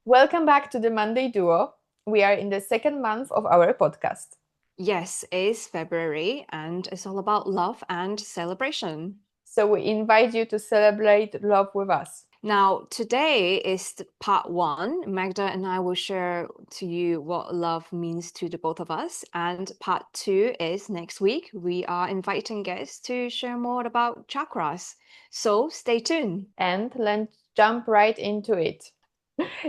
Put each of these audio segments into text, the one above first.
Welcome back to the Monday Duo. We are in the second month of our podcast. Yes, it's February and it's all about love and celebration. So we invite you to celebrate love with us. Now, today is part one. Magda and I will share to you what love means to the both of us. And part two is next week. We are inviting guests to share more about chakras. So stay tuned. And let's jump right into it.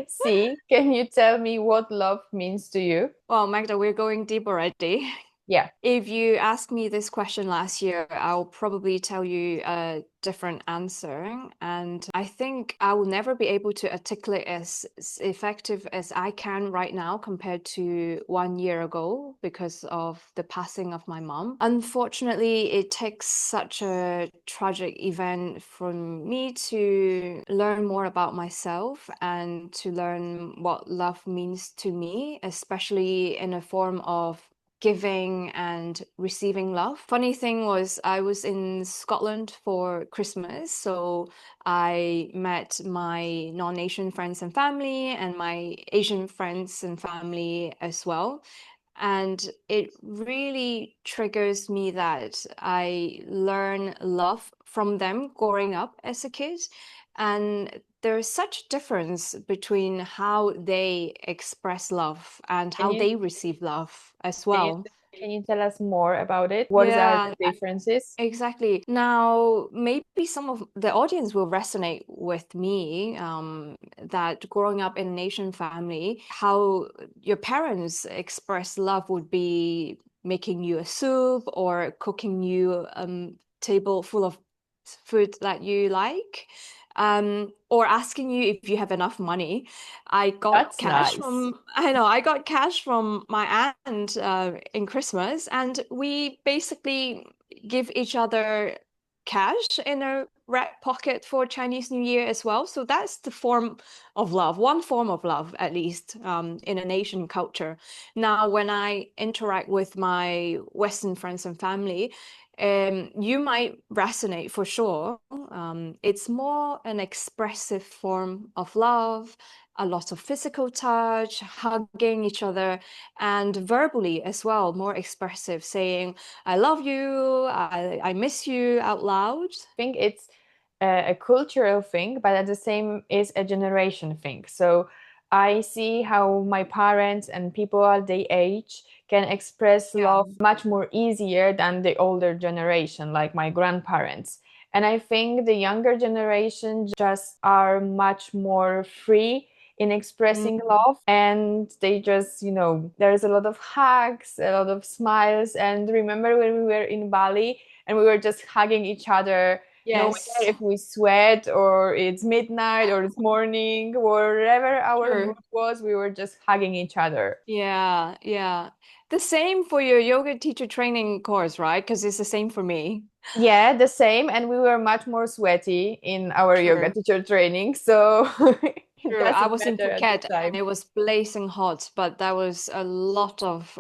See, can you tell me what love means to you? Well, Magda, we're going deep already. Yeah, If you asked me this question last year, I'll probably tell you a different answer. And I think I will never be able to articulate as effective as I can right now compared to 1 year ago because of the passing of my mom. Unfortunately, it takes such a tragic event for me to learn more about myself and to learn what love means to me, especially in a form of giving and receiving love. Funny thing was, I was in Scotland for Christmas, so I met my non-Asian friends and family and my Asian friends and family as well. And it really triggers me that I learn love from them growing up as a kid. And there's such difference between how they express love and can how you they receive love as can you well. can you tell us more about it? What are Yeah, the differences? exactly. Now, maybe some of the audience will resonate with me that growing up in an Asian family, how your parents express love would be making you a soup or cooking you a table full of food that you like, or asking you if you have enough money. That's nice. I got cash from my aunt in Christmas, and we basically give each other cash in a red pocket for Chinese New Year as well. So that's the form of love, one form of love, at least, in an Asian culture. Now, when I interact with my Western friends and family, you might resonate for sure. It's more an expressive form of love, a lot of physical touch, hugging each other, and verbally as well, more expressive, saying, I love you, I miss you out loud. I think it's a cultural thing, but at the same is a generation thing. So I see how my parents and people at their age can express Yeah. love much more easier than the older generation, like my grandparents. And I think the younger generation just are much more free in expressing Mm, love, and they just, there's a lot of hugs, a lot of smiles. And remember when we were in Bali and we were just hugging each other, no matter yes, if we sweat or it's midnight or it's morning, wherever our true. mood was, we were just hugging each other. Yeah, yeah. The same for your yoga teacher training course, right? Because it's the same for me. Yeah, the same. And we were much more sweaty in our yoga True. teacher training. So it True. I doesn't was in matter at the Phuket and time. it was blazing hot, but there was a lot of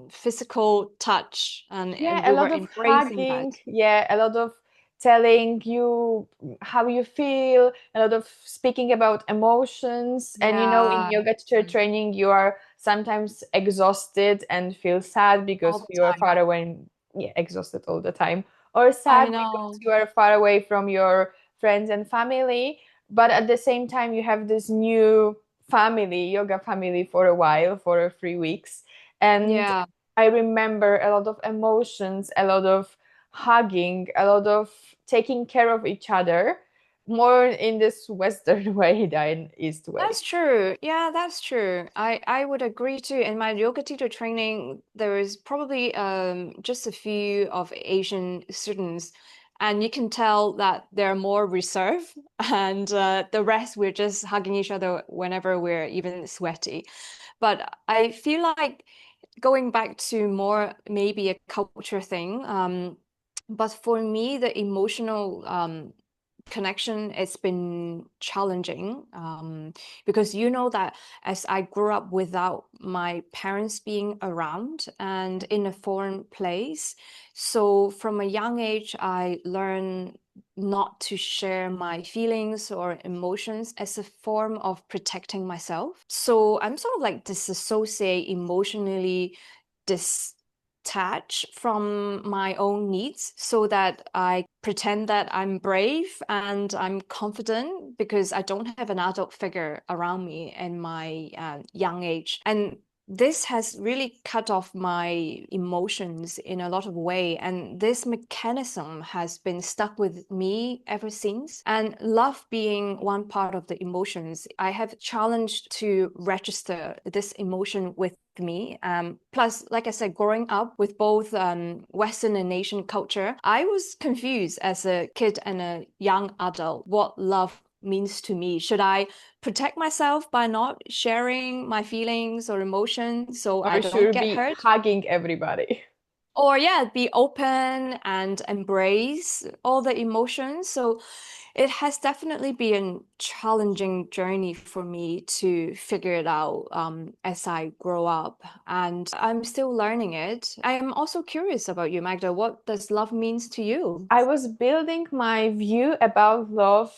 physical touch and Yeah, a we were lot of embracing hugging. that. Yeah, a lot of telling you how you feel, a lot of speaking about emotions. And in Yeah, yoga teacher training, you are sometimes exhausted and feel sad all because the you are time. far away. Yeah, exhausted all the time, or I sad because know. you are far away from your friends and family. But at the same time, you have this new family, yoga family, for a while, for 3 weeks. And Yeah. I remember a lot of emotions, a lot of hugging, a lot of taking care of each other, more in this Western way than East way. That's true. Yeah, that's true. I would agree too. In my yoga teacher training, there is probably just a few of Asian students, and you can tell that they're more reserved, and the rest we're just hugging each other whenever we're even sweaty. But I feel like going back to more maybe a culture thing, but for me, the emotional connection it's been challenging because you know that as I grew up without my parents being around and in a foreign place, so from a young age I learned not to share my feelings or emotions as a form of protecting myself. So I'm sort of like disassociate emotionally, detach from my own needs so that I pretend that I'm brave and I'm confident because I don't have an adult figure around me in my young age. And this has really cut off my emotions in a lot of way, and this mechanism has been stuck with me ever since. And love being one part of the emotions, I have challenged to register this emotion with me. Plus, like I said, growing up with both Western and Asian culture, I was confused as a kid and a young adult what love means to me. Should I protect myself by not sharing my feelings or emotions so I Or don't should get be hurt? hugging everybody. Or yeah, be open and embrace all the emotions. So it has definitely been a challenging journey for me to figure it out as I grow up. And I'm still learning it. I am also curious about you, Magda. What does love means to you? I was building my view about love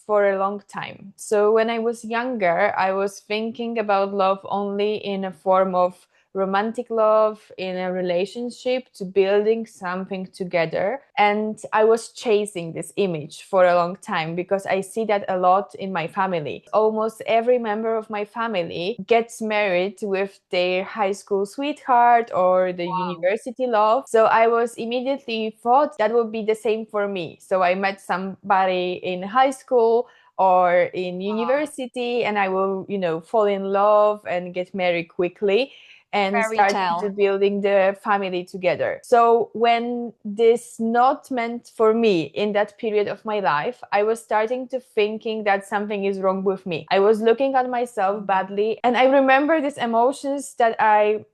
for a long time. So when I was younger, I was thinking about love only in a form of romantic love in a relationship to building something together. And I was chasing this image for a long time because I see that a lot in my family. Almost every member of my family gets married with their high school sweetheart or the Wow. university love. So I was immediately thought that would be the same for me. So I met somebody in high school or in Wow. university and I will, fall in love and get married quickly and Fairy starting to tale. building the family together. So when this not meant for me in that period of my life, I was starting to thinking that something is wrong with me. I was looking at myself badly and I remember these emotions that I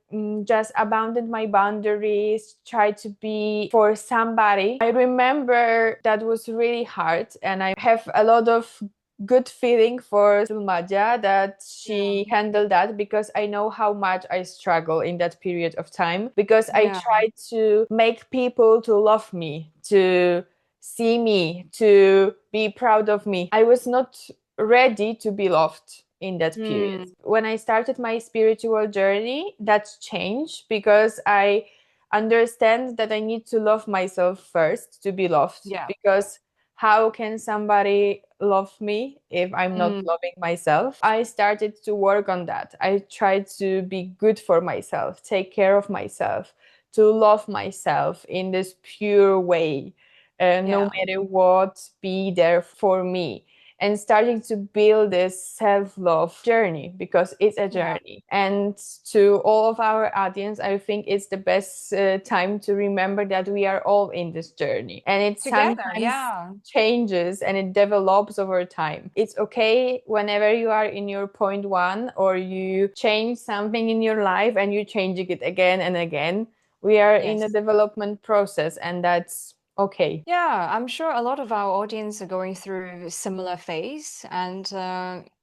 just abandoned my boundaries, tried to be for somebody. I remember that was really hard and I have a lot of good feeling for Sulmaja that Yeah. she handled that because I know how much I struggle in that period of time because I Yeah. tried to make people to love me, to see me, to be proud of me. I was not ready to be loved in that period. Hmm. When I started my spiritual journey, that's changed because I understand that I need to love myself first to be loved Yeah. because how can somebody love me if I'm not Mm. loving myself? I started to work on that. I tried to be good for myself, take care of myself, to love myself in this pure way, no Yeah. matter what, be there for me. And starting to build this self love journey because it's a Yeah. journey. And to all of our audience, I think it's the best time to remember that we are all in this journey. And it Together. sometimes Yeah. changes and it develops over time. It's okay whenever you are in your point one or you change something in your life and you changing it again and again. We are in a Yes. development process and that's okay. Yeah, I'm sure a lot of our audience are going through a similar phase, and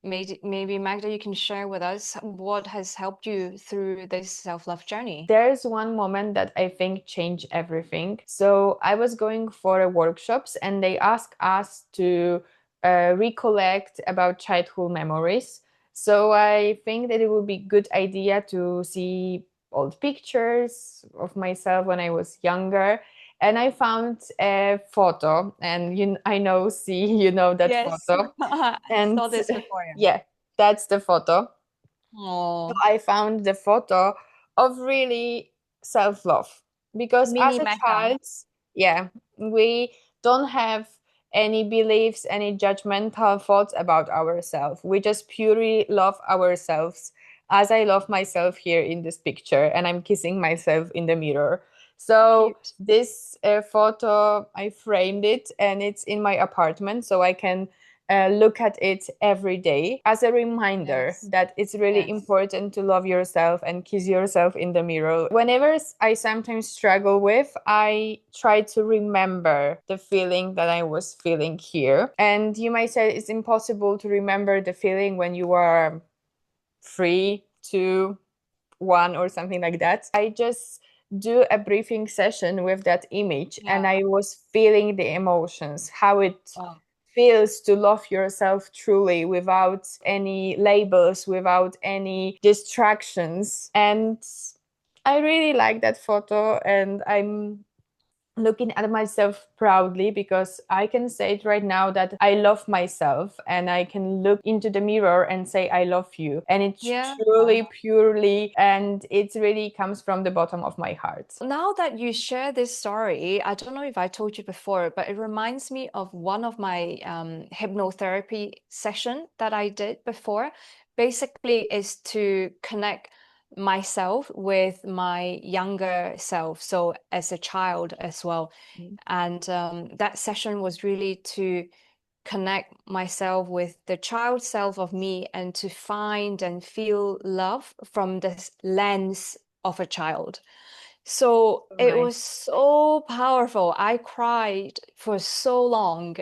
maybe Magda, you can share with us what has helped you through this self-love journey. There's one moment that I think changed everything. So I was going for a workshops and they asked us to recollect about childhood memories. So I think that it would be good idea to see old pictures of myself when I was younger. And I found a photo, and I know, see, you know that Yes, photo, I and saw this before. yeah, that's the photo. So Oh, I found the photo of really self love because as mini a Magda. child, yeah, we don't have any beliefs, any judgmental thoughts about ourselves. We just purely love ourselves as I love myself here in this picture, and I'm kissing myself in the mirror. So So cute. this photo, I framed it and it's in my apartment so I can look at it every day as a reminder Yes, that it's really yes, important to love yourself and kiss yourself in the mirror. Whenever I sometimes struggle with, I try to remember the feeling that I was feeling here. And you might say it's impossible to remember the feeling when you are 3, 2, 1 or something like that. I just do a briefing session with that image, and Yeah. I was feeling the emotions, how it Wow. feels to love yourself truly without any labels, without any distractions. And I really like that photo, and I'm looking at myself proudly because I can say it right now that I love myself, and I can look into the mirror and say I love you, and it's Yeah. truly purely, and it really comes from the bottom of my heart. Now that you share this story, I don't know if I told you before, but it reminds me of one of my hypnotherapy session that I did before. Basically, is to connect myself with my younger self, so as a child as well. And that session was really to connect myself with the child self of me and to find and feel love from the lens of a child. So So it nice. was so powerful. I cried for so long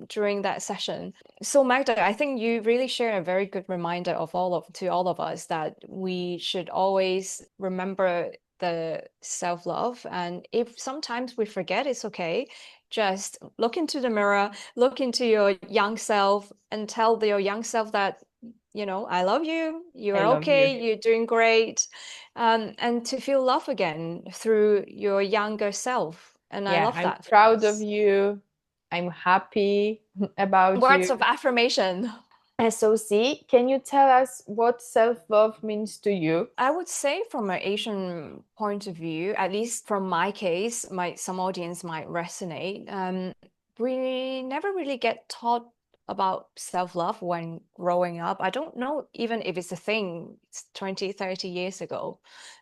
during that session. So Magda, I think you really share a very good reminder of all of us that we should always remember the self-love. And if sometimes we forget, it's okay. Just look into the mirror, look into your young self, and tell your young self that, I love you, I you're love you. okay, you're doing great, and to feel love again through your younger self. And I Yeah, love I'm that for proud of us. you. I'm happy about Words you. of affirmation. SOC, can you tell us what self-love means to you? I would say from an Asian point of view, at least from my case, some audience might resonate. We never really get taught about self-love when growing up. I don't know even if it's a thing, it's 20, 30 years ago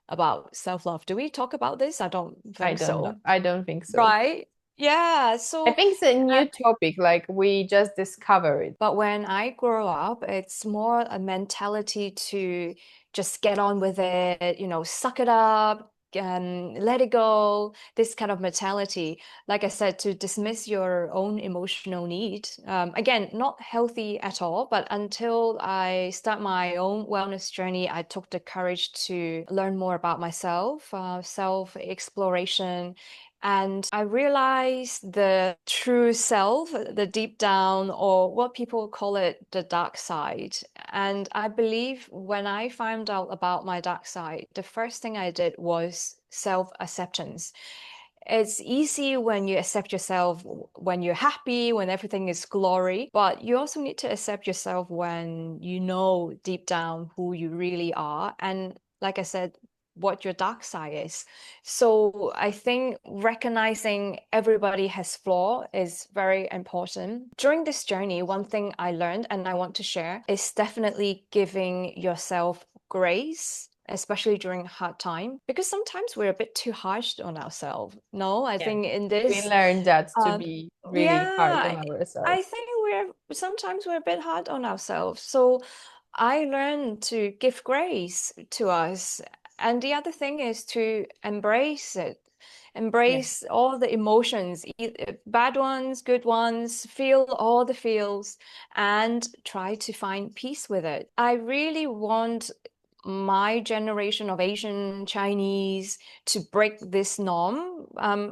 about self-love. Do we talk about this? I don't I think don't know. so. I don't think so. Right? Yeah. I So think it's a new topic, like we just discovered it. but when I grow up, it's more a mentality to just get on with it, suck it up, let it go, this kind of mentality. Like I said, to dismiss your own emotional need. Again, not healthy at all, but until I start my own wellness journey, I took the courage to learn more about myself, self-exploration, and I realized the true self, the deep down, or what people call it, the dark side. And I believe when I found out about my dark side, the first thing I did was self-acceptance. It's easy when you accept yourself when you're happy, when everything is glory, but you also need to accept yourself when you know deep down who you really are. And like I said, what your dark side is. So I think recognizing everybody has flaw is very important. During this journey, one thing I learned and I want to share is definitely giving yourself grace, especially during hard time, because sometimes we're a bit too harsh on ourselves. No, I Yeah. think in We this, learned that to um, be really hard on yeah, I ourselves. think we're a bit hard on ourselves. So I learned to give grace to us. And the other thing is to embrace it. Yeah. Embrace all the emotions, bad ones, good ones, feel all the feels and try to find peace with it. I really want my generation of Asian Chinese to break this norm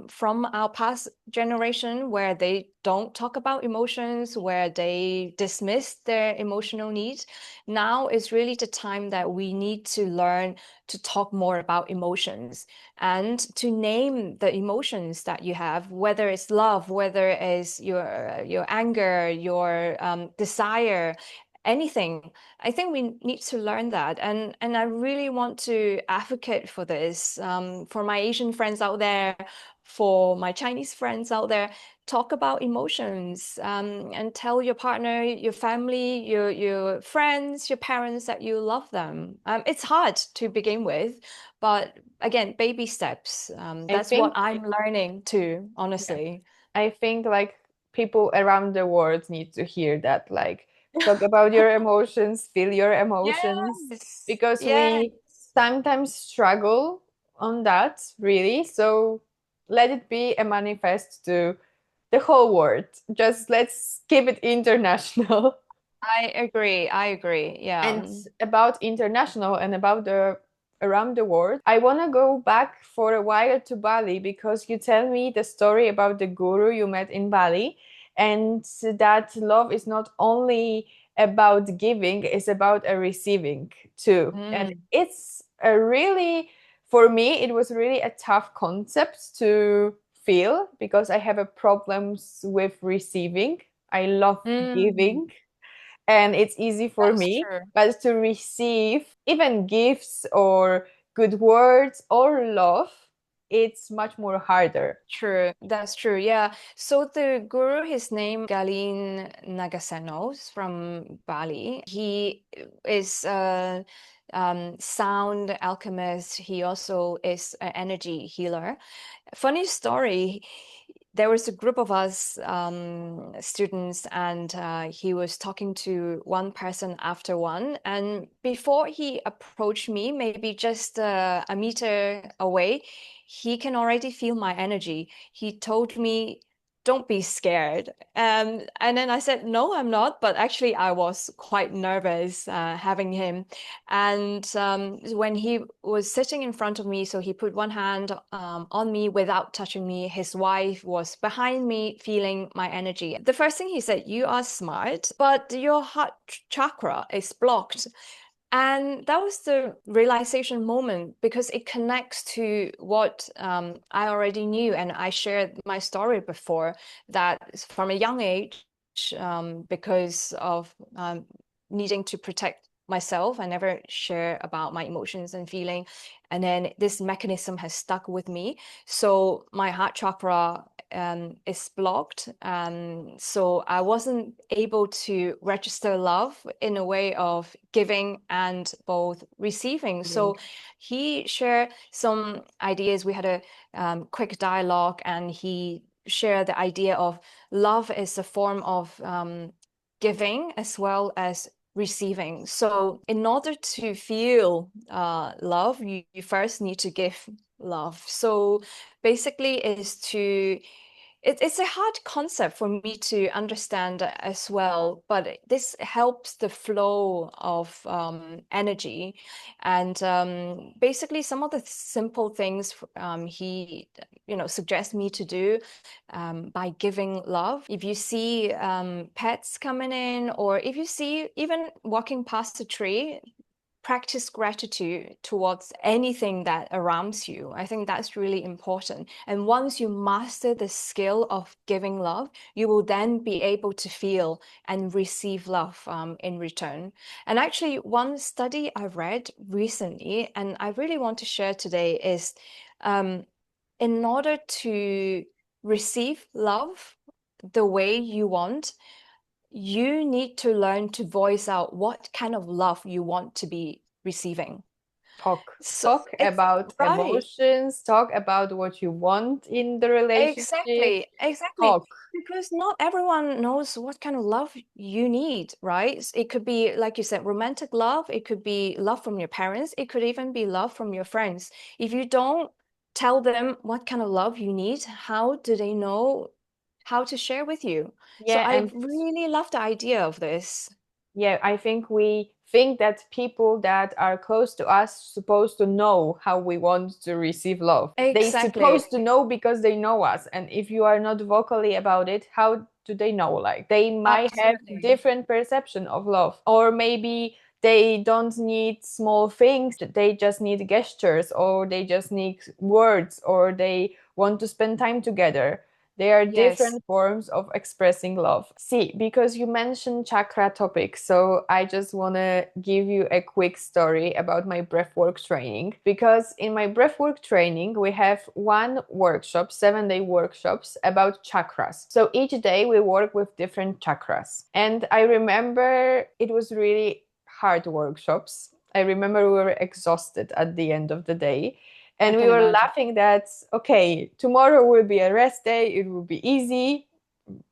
from our past generation where they don't talk about emotions, where they dismiss their emotional needs. Now is really the time that we need to learn to talk more about emotions and to name the emotions that you have, whether it's love, whether it's your anger, your desire, anything. I think we need to learn that, and I really want to advocate for this for my Asian friends out there, for my Chinese friends out there. Talk about emotions and tell your partner, your family, your friends, your parents that you love them. It's hard to begin with, but again, baby steps. I That's what think, I'm learning too, yeah, honestly. I think like people around the world need to hear that, like talk about your emotions, feel your emotions, Yes. because Yeah. we sometimes struggle on that, really. So let it be a manifest to the whole world. Just let's keep it international. I agree. I agree. And Yeah. about international and about the around the world. I want to go back for a while to Bali because you tell me the story about the guru you met in Bali, and that love is not only about giving, it's about a receiving too. And Mm. it's a really, for me, it was really a tough concept to feel because I have a problems with receiving. I love Mm. giving and it's easy for That's me. true. But to receive even gifts or good words or love, it's much more harder. True, that's true. Yeah. So the guru, his name Galin Nagasenos from Bali. He is a sound alchemist. He also is an energy healer. Funny story. There was a group of us students, and he was talking to one person after one. And before he approached me, maybe just a meter away, he can already feel my energy. He told me, "Don't be scared." And then I said, "No, I'm not." But actually, I was quite nervous having him. And when he was sitting in front of me, so he put one hand on me without touching me. His wife was behind me, feeling my energy. The first thing he said, "You are smart, but your heart chakra is blocked." And that was the realization moment because it connects to what I already knew. And I shared my story before that from a young age, because of needing to protect myself, I never share about my emotions and feeling. And then this mechanism has stuck with me. So my heart chakra is blocked. So I wasn't able to register love in a way of giving and both receiving. So he shared some ideas. We had a quick dialogue, and he shared the idea of love is a form of giving as well as receiving. So in order to feel love, you first need to give love. So basically is to it's a hard concept for me to understand as well, but this helps the flow of energy. And basically, some of the simple things he, suggests me to do by giving love. If you see pets coming in, or if you see even walking past a tree, practice gratitude towards anything that surrounds you. I think that's really important. And once you master the skill of giving love, you will then be able to feel and receive love in return. And actually, one study I read recently, and I really want to share today, is um, in order to receive love the way you want, you need to learn to voice out what kind of love you want to be receiving. Talk. So Talk it's about right. emotions, talk about what you want in the relationship. Exactly, exactly. Talk. Because not everyone knows what kind of love you need, right? It could be, like you said, romantic love. It could be love from your parents. It could even be love from your friends. If you don't tell them what kind of love you need, how do they know how to share with you? So Yeah, I and really love the idea of this. yeah, I think we think that people that are close to us supposed to know how we want to receive love. They Exactly. supposed to know because they know us. And if you are not vocally about it, how do they know? Like they might have Absolutely. different perception of love, or maybe they don't need small things. They just need gestures, or they just need words, or they want to spend time together. There are Yes. different forms of expressing love. See, because you mentioned chakra topic, so I just want to give you a quick story about my breathwork training. Because in my breathwork training, we have one workshop, 7-day workshops about chakras. So each day we work with different chakras. And I remember it was really hard workshops. I remember we were exhausted at the end of the day. I And we can were imagine. laughing that, okay, tomorrow will be a rest day, it will be easy,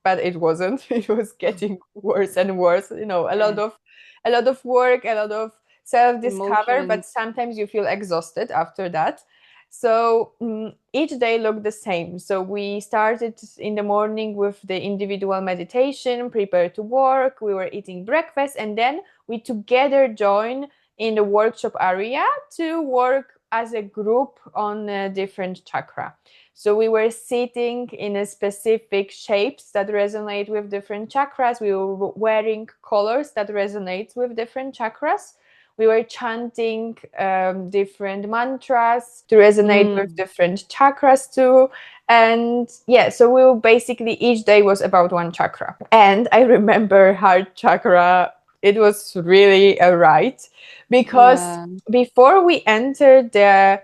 but it wasn't. It was getting worse and worse. You know, Yeah. a lot of work, a lot of self-discover, but Emotions. sometimes you feel exhausted after that. So each day looked the same. So we started in the morning with the individual meditation, prepare to work. We were eating breakfast, and then we together join in the workshop area to work as a group on a different chakra. So we were sitting in a specific shapes that resonate with different chakras. We were wearing colors that resonate with different chakras. We were chanting different mantras to resonate with Mm. different chakras too. And yeah, so we were basically each day was about one chakra. And I remember heart chakra, it was really a ride because Yeah. before we entered the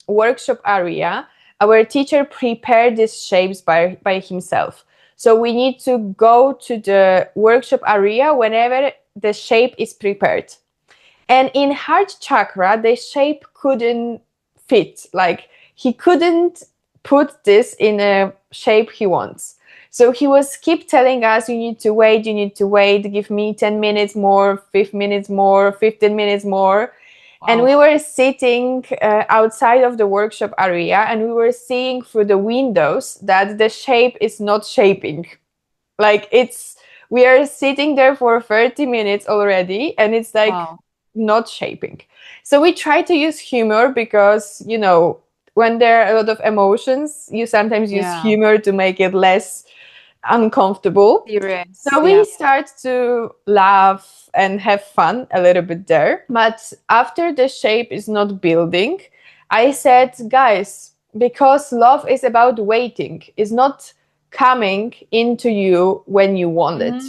workshop area, our teacher prepared these shapes by himself. So we need to go to the workshop area whenever the shape is prepared. And in heart chakra, the shape couldn't fit. Like he couldn't put this in a shape he wants. So he was keep telling us, you need to wait, give me 10 minutes more, 5 minutes more, 15 minutes more. And we Wow. were sitting outside of the workshop area and we were seeing through the windows that the shape is not shaping. Like it's, we are sitting there for 30 minutes already and it's like Wow. not shaping. So we try to use humor because, when there are a lot of emotions, you sometimes use Yeah. humor to make it less uncomfortable. Serious. So we Yeah. start to laugh and have fun a little bit there. But after the shape is not building, I said, guys, because love is about waiting, it's not coming into you when you want it.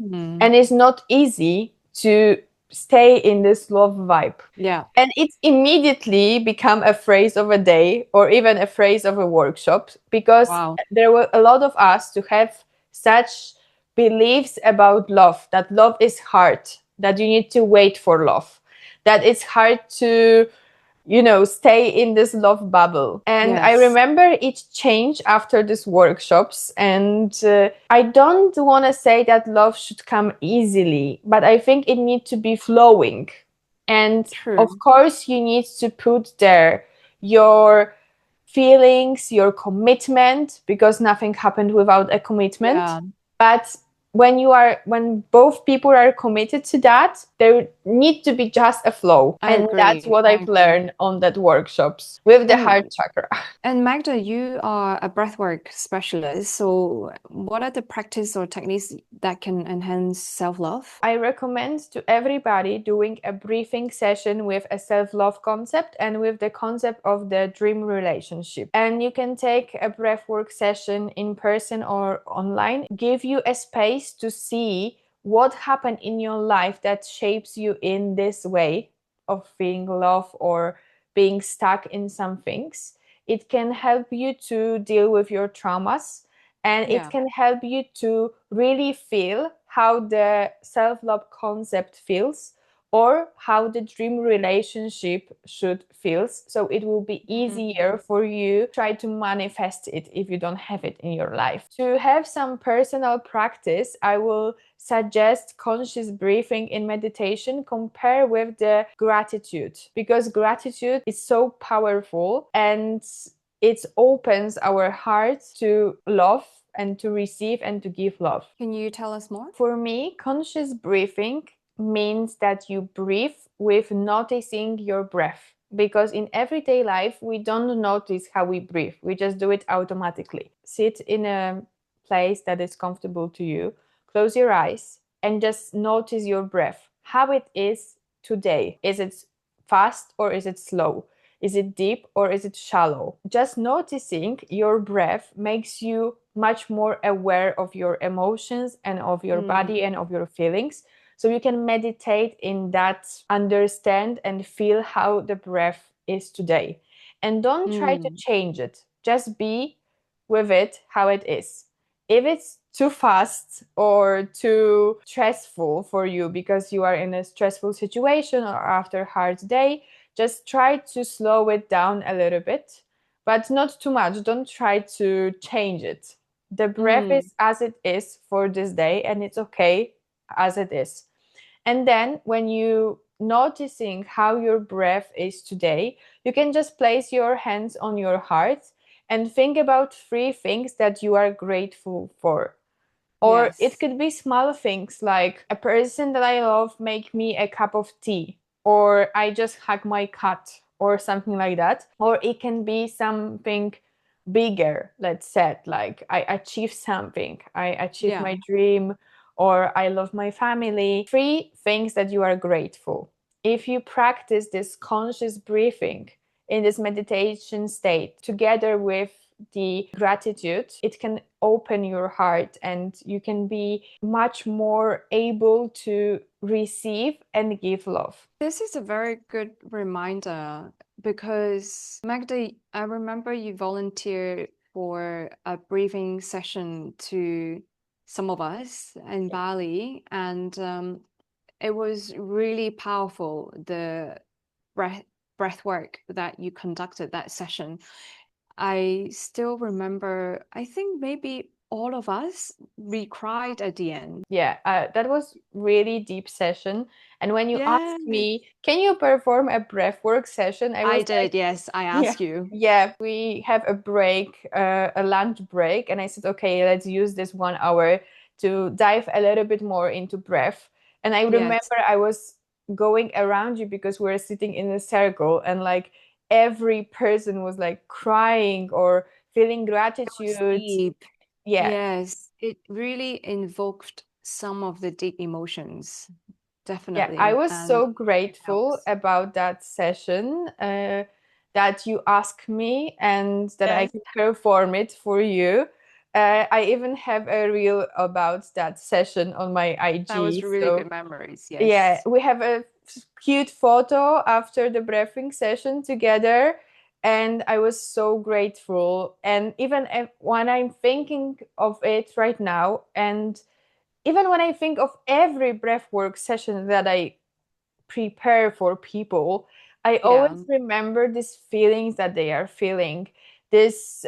Mm. And it's not easy to stay in this love vibe. Yeah. And it's immediately become a phrase of a day or even a phrase of a workshop because Wow. there were a lot of us to have such beliefs about love, that love is hard, that you need to wait for love, that it's hard to stay in this love bubble. And I Yes. remember it changed after these workshops. And I don't want to say that love should come easily, but I think it needs to be flowing. And of True. course, you need to put there your feelings, your commitment, because nothing happened without a commitment. Yeah. But when both people are committed to that, there need to be just a flow. I And that's agree. what I I've agree. learned on that workshops with the And heart chakra. and Magda, you are a breathwork specialist. So what are the practice or techniques that can enhance self-love? I recommend to everybody doing a breathing session with a self-love concept and with the concept of the dream relationship. And you can take a breathwork session in person or online. Give you a space to see what happened in your life that shapes you in this way of feeling love or being stuck in some things. It can help you to deal with your traumas and it Yeah. can help you to really feel how the self-love concept feels or how the dream relationship should feels, so it will be easier Mhm. for you try to manifest it if you don't have it in your life. To have some personal practice, I will suggest conscious breathing in meditation compare with the gratitude, because gratitude is so powerful and it opens our hearts to love and to receive and to give love. Can you tell us more? For me, conscious breathing means that you breathe with noticing your breath. Because in everyday life, we don't notice how we breathe, we just do it automatically. Sit in a place that is comfortable to you, close your eyes, and just notice your breath, how it is today. Is it fast or is it slow? Is it deep or is it shallow? Just noticing your breath makes you much more aware of your emotions and of your body Mm. and of your feelings. So you can meditate in that, understand and feel how the breath is today. And don't try to Mm. change it, just be with it how it is. If it's too fast or too stressful for you because you are in a stressful situation or after a hard day, just try to slow it down a little bit, but not too much. Don't try to change it. The breath Mm. is as it is for this day, and it's okay as it is. And then when you noticing how your breath is today, you can just place your hands on your heart and think about three things that you are grateful for. Or it Yes. could be small things like a person that I love make me a cup of tea. or I just hug my cat or something like that. Or it can be something bigger, let's say, like I achieve something, I achieve Yeah. my dream, or I love my family. Three things that you are grateful. If you practice this conscious breathing in this meditation state together with the gratitude, it can open your heart and you can be much more able to receive and give love. This is a very good reminder because Magda, I remember you volunteered for a breathing session to some of us in Yeah. Bali, and it was really powerful, the breath breath work that you conducted that session. I still remember, I think maybe all of us, we cried at the end. Yeah, that was really deep session. And when you Yeah, asked me, can you perform a breathwork session? I I was like, did. Yes, I yeah, asked you. yeah. We have a break, a lunch break, and I said, okay, let's use this 1 hour to dive a little bit more into breath. And I Yes, remember I was going around you because we were sitting in a circle, and like every person was like crying or feeling it was gratitude. deep. Yeah, Yes, it really invoked some of the deep emotions, yeah, I definitely, was and so it grateful helps. about that session, that you asked me and that I Yes, could perform it for you. I even have a reel about that session on my that was IG. really So good memories. yeah, Yes. we have a cute photo after the breathing session together, and I was so grateful. And even when I'm thinking of it right now, and even when I think of every breathwork session that I prepare for people, I Yeah. always remember these feelings that they are feeling. This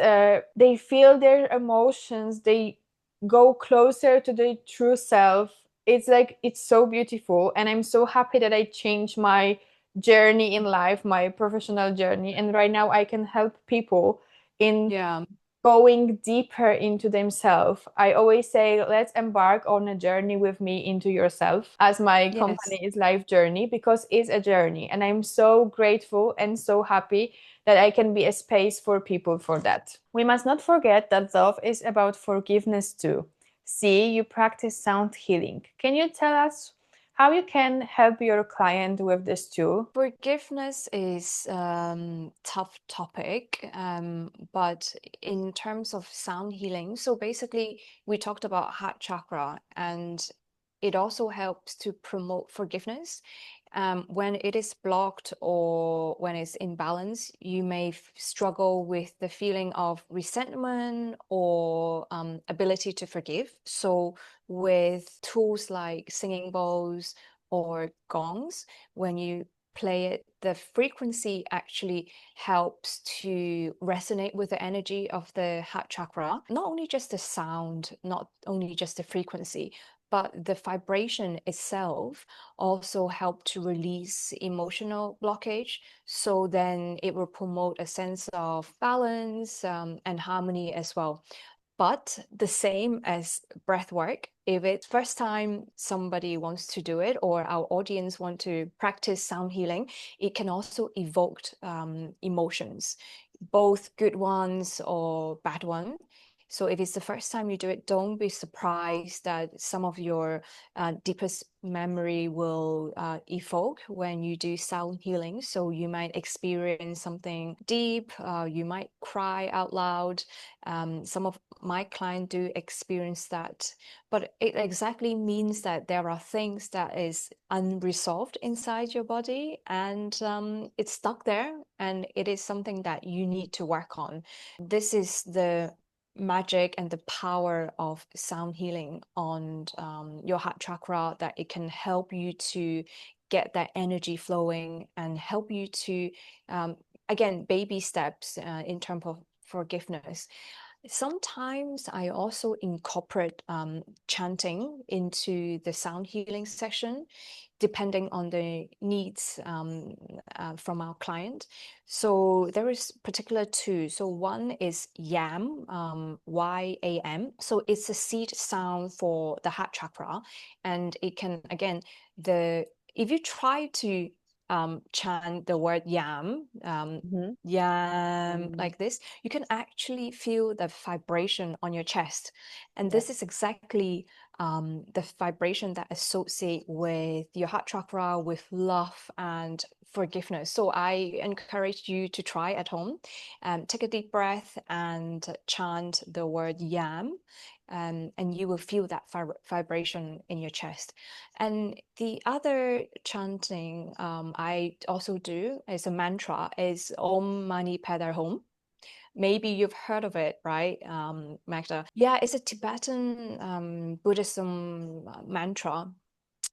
they feel their emotions. They go closer to their true self. It's like it's so beautiful, and I'm so happy that I changed my journey in life, my professional journey, and right now I can help people in Yeah. going deeper into themselves. I always say, let's embark on a journey with me into yourself, as my Yes. company is Life Journey, because it's a journey. And I'm so grateful and so happy that I can be a space for people for that. We must not forget that love is about forgiveness too. See, you practice sound healing. Can you tell us how you can help your client with this too? Forgiveness is tough topic, but in terms of sound healing, so basically we talked about heart chakra, and it also helps to promote forgiveness. When it is blocked or when it's imbalanced, you may struggle with the feeling of resentment or ability to forgive. So with tools like singing bowls or gongs, when you play it, the frequency actually helps to resonate with the energy of the heart chakra. Not only just the sound, not only just the frequency, but the vibration itself also help to release emotional blockage. So then it will promote a sense of balance and harmony as well. But the same as breath work, if it's first time somebody wants to do it or our audience want to practice sound healing, it can also evoke emotions, both good ones or bad ones. So if it's the first time you do it, don't be surprised that some of your deepest memory will evoke when you do sound healing. So you might experience something deep, you might cry out loud. Some of my clients do experience that, but it exactly means that there are things that is unresolved inside your body, and it's stuck there, and it is something that you need to work on. This is the magic and the power of sound healing on your heart chakra, that it can help you to get that energy flowing and help you to again, baby steps in terms of forgiveness. Sometimes I also incorporate chanting into the sound healing session, depending on the needs from our client. So there is particular two. So one is YAM, YAM. So it's a seed sound for the heart chakra, and it can again the if you try to chant the word yam, Mhm. yam, Mm. like this, you can actually feel the vibration on your chest. And Yeah. this is exactly the vibration that associate with your heart chakra, with love and forgiveness. So I encourage you to try at home. Take a deep breath and chant the word yam, and you will feel that vibration in your chest. And the other chanting I also do as a mantra is Om Mani Padme Hum. Maybe you've heard of it, right, Magda? Yeah, it's a Tibetan Buddhism mantra.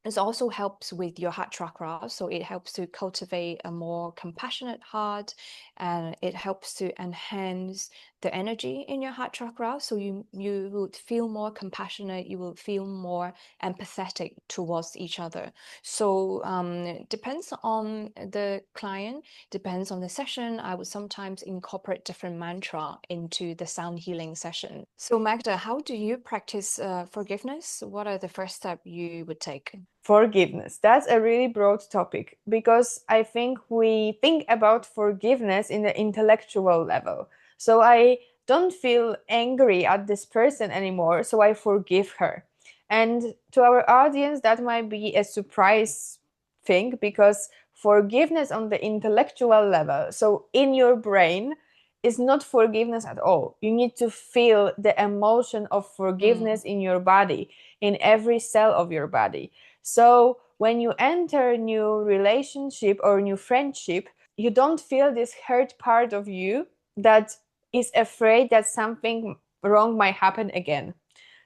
It also helps with your heart chakra. So it helps to cultivate a more compassionate heart, and it helps to enhance the energy in your heart chakra. So you would feel more compassionate, you will feel more empathetic towards each other. So it depends on the client, depends on the session. I would sometimes incorporate different mantra into the sound healing session. So Magda, how do you practice forgiveness? What are the first steps you would take? Forgiveness. That's a really broad topic because I think we think about forgiveness in the intellectual level. So I don't feel angry at this person anymore, so I forgive her. And to our audience, that might be a surprise thing because forgiveness on the intellectual level, so in your brain, is not forgiveness at all. You need to feel the emotion of Mm, forgiveness in your body, in every cell of your body. So when you enter a new relationship or new friendship, you don't feel this hurt part of you that is afraid that something wrong might happen again.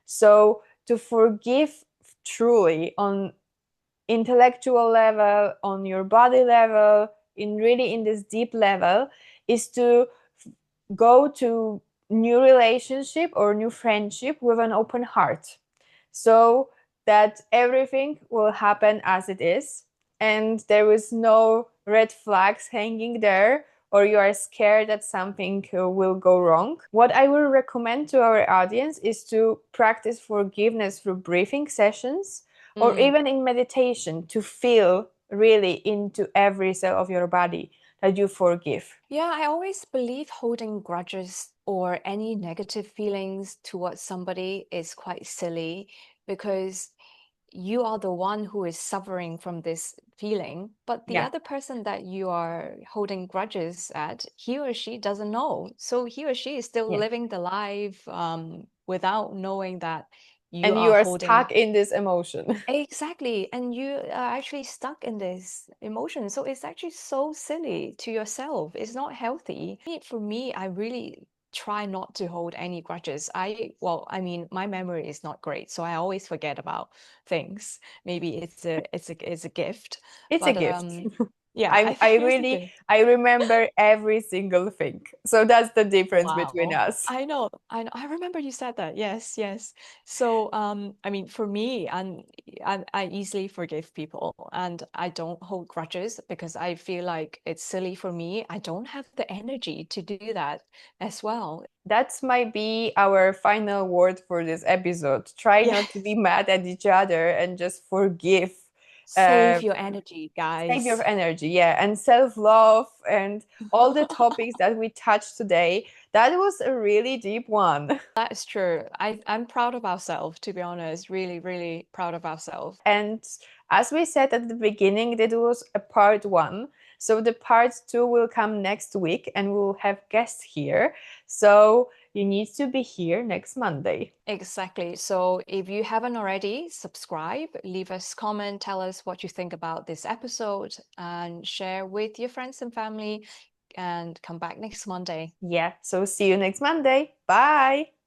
So to forgive truly on intellectual level, on your body level, in really in this deep level, is to go to new relationship or new friendship with an open heart, so that everything will happen as it is and there is no red flags hanging there or you are scared that something will go wrong. What I will recommend to our audience is to practice forgiveness through breathing sessions or mm. even in meditation, to feel really into every cell of your body that you forgive. Yeah, I always believe holding grudges or any negative feelings towards somebody is quite silly because you are the one who is suffering from this feeling, but the Yeah. other person that you are holding grudges at, he or she doesn't know. So he or she is still Yeah. living the life without knowing that you And you are are holding. stuck in this emotion. Exactly. And you are actually stuck in this emotion. So it's actually so silly to yourself. It's not healthy. For me, I really try not to hold any grudges. Well, I mean, my memory is not great, so I always forget about things. Maybe it's a gift, It's a but gift. yeah, I I think it's a really gift. I remember every single thing. So that's the difference between Wow. us. I know, I know. I remember you said that. Yes, yes. So, I mean, for me, I easily forgive people, and I don't hold grudges because I feel like it's silly for me. I don't have the energy to do that as well. That might be our final word for this episode. Try Yeah. not to be mad at each other and just forgive. Uh, Save your energy, Save your guys. energy, yeah, and self-love and all the topics that we touched today. That was a really deep one. That is true. I'm proud of ourselves, to be honest. Really, really proud of ourselves. And as we said at the beginning, that was a part one. So the part two will come next week and we'll have guests here. So you need to be here next Monday. Exactly. So if you haven't already, subscribe, leave us comment, tell us what you think about this episode, and share with your friends and family, and come back next Monday. Yeah. So see you next Monday. Bye.